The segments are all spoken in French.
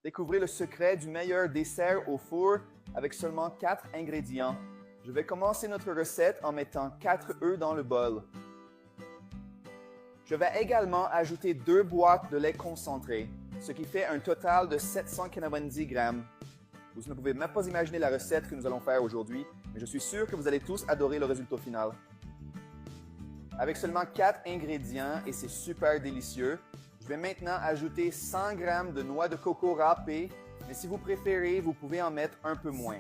Découvrez le secret du meilleur dessert au four avec seulement 4 ingrédients. Je vais commencer notre recette en mettant 4 œufs dans le bol. Je vais également ajouter 2 boîtes de lait concentré, ce qui fait un total de 790 grammes. Vous ne pouvez même pas imaginer la recette que nous allons faire aujourd'hui, mais je suis sûr que vous allez tous adorer le résultat final. Avec seulement 4 ingrédients et c'est super délicieux, je vais maintenant ajouter 100 g de noix de coco râpée, mais si vous préférez, vous pouvez en mettre un peu moins.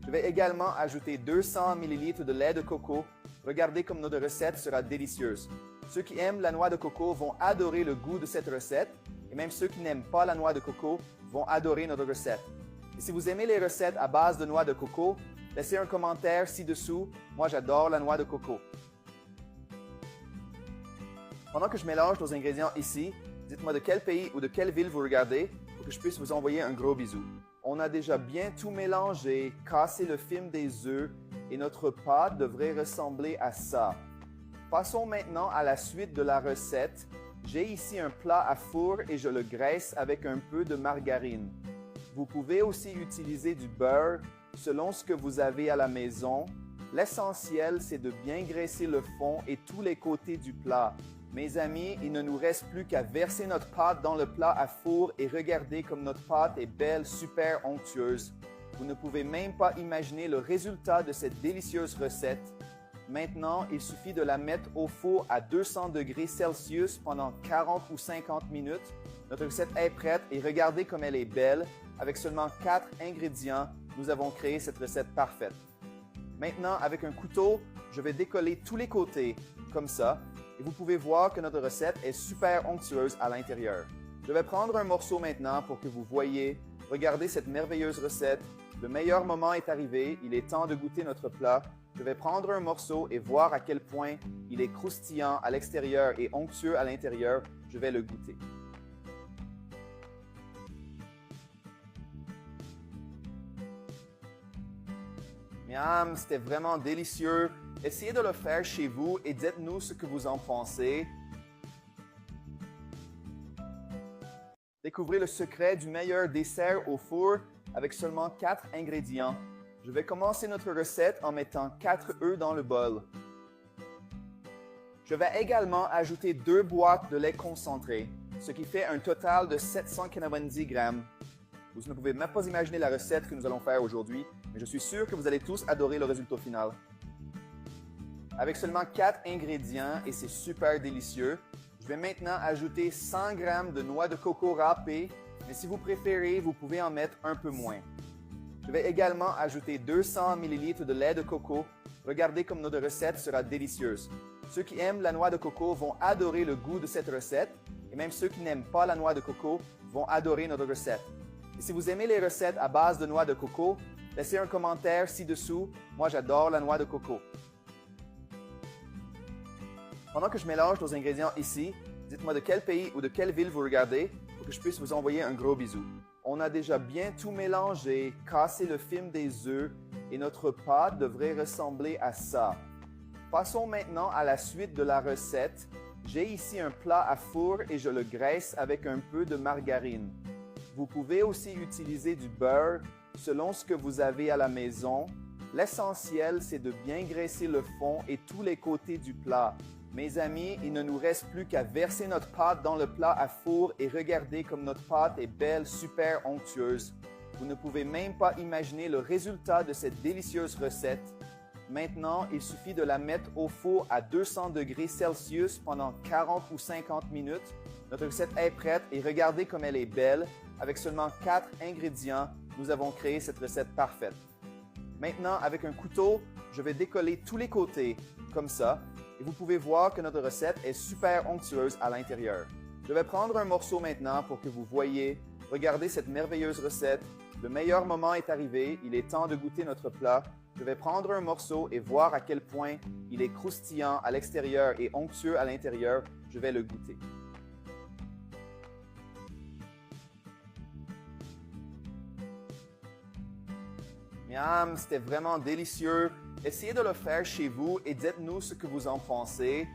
Je vais également ajouter 200 ml de lait de coco. Regardez comme notre recette sera délicieuse. Ceux qui aiment la noix de coco vont adorer le goût de cette recette, et même ceux qui n'aiment pas la noix de coco vont adorer notre recette. Et si vous aimez les recettes à base de noix de coco, laissez un commentaire ci-dessous. Moi, j'adore la noix de coco. Pendant que je mélange nos ingrédients ici, dites-moi de quel pays ou de quelle ville vous regardez pour que je puisse vous envoyer un gros bisou. On a déjà bien tout mélangé, cassé le film des œufs et notre pâte devrait ressembler à ça. Passons maintenant à la suite de la recette. J'ai ici un plat à four et je le graisse avec un peu de margarine. Vous pouvez aussi utiliser du beurre selon ce que vous avez à la maison. L'essentiel, c'est de bien graisser le fond et tous les côtés du plat. Mes amis, il ne nous reste plus qu'à verser notre pâte dans le plat à four et regardez comme notre pâte est belle, super onctueuse. Vous ne pouvez même pas imaginer le résultat de cette délicieuse recette. Maintenant, il suffit de la mettre au four à 200 degrés Celsius pendant 40 ou 50 minutes. Notre recette est prête et regardez comme elle est belle. Avec seulement 4 ingrédients, nous avons créé cette recette parfaite. Maintenant, avec un couteau, je vais décoller tous les côtés, comme ça. Et vous pouvez voir que notre recette est super onctueuse à l'intérieur. Je vais prendre un morceau maintenant pour que vous voyez. Regardez cette merveilleuse recette. Le meilleur moment est arrivé. Il est temps de goûter notre plat. Je vais prendre un morceau et voir à quel point il est croustillant à l'extérieur et onctueux à l'intérieur. Je vais le goûter. Miam, c'était vraiment délicieux. Essayez de le faire chez vous et dites-nous ce que vous en pensez. Découvrez le secret du meilleur dessert au four avec seulement 4 ingrédients. Je vais commencer notre recette en mettant 4 œufs dans le bol. Je vais également ajouter 2 boîtes de lait concentré, ce qui fait un total de 790 grammes. Vous ne pouvez même pas imaginer la recette que nous allons faire aujourd'hui, mais je suis sûr que vous allez tous adorer le résultat final. Avec seulement 4 ingrédients et c'est super délicieux, je vais maintenant ajouter 100 g de noix de coco râpée, mais si vous préférez, vous pouvez en mettre un peu moins. Je vais également ajouter 200 ml de lait de coco. Regardez comme notre recette sera délicieuse. Ceux qui aiment la noix de coco vont adorer le goût de cette recette, et même ceux qui n'aiment pas la noix de coco vont adorer notre recette. Et si vous aimez les recettes à base de noix de coco, laissez un commentaire ci-dessous. Moi, j'adore la noix de coco. Pendant que je mélange nos ingrédients ici, dites-moi de quel pays ou de quelle ville vous regardez pour que je puisse vous envoyer un gros bisou. On a déjà bien tout mélangé, cassé le film des œufs et notre pâte devrait ressembler à ça. Passons maintenant à la suite de la recette. J'ai ici un plat à four et je le graisse avec un peu de margarine. Vous pouvez aussi utiliser du beurre selon ce que vous avez à la maison. L'essentiel, c'est de bien graisser le fond et tous les côtés du plat. Mes amis, il ne nous reste plus qu'à verser notre pâte dans le plat à four et regardez comme notre pâte est belle, super onctueuse. Vous ne pouvez même pas imaginer le résultat de cette délicieuse recette. Maintenant, il suffit de la mettre au four à 200 degrés Celsius pendant 40 ou 50 minutes. Notre recette est prête et regardez comme elle est belle. Avec seulement 4 ingrédients, nous avons créé cette recette parfaite. Maintenant, avec un couteau, je vais décoller tous les côtés, comme ça. Et vous pouvez voir que notre recette est super onctueuse à l'intérieur. Je vais prendre un morceau maintenant pour que vous voyez. Regardez cette merveilleuse recette. Le meilleur moment est arrivé. Il est temps de goûter notre plat. Je vais prendre un morceau et voir à quel point il est croustillant à l'extérieur et onctueux à l'intérieur. Je vais le goûter. Miam, c'était vraiment délicieux. Essayez de le faire chez vous et dites-nous ce que vous en pensez.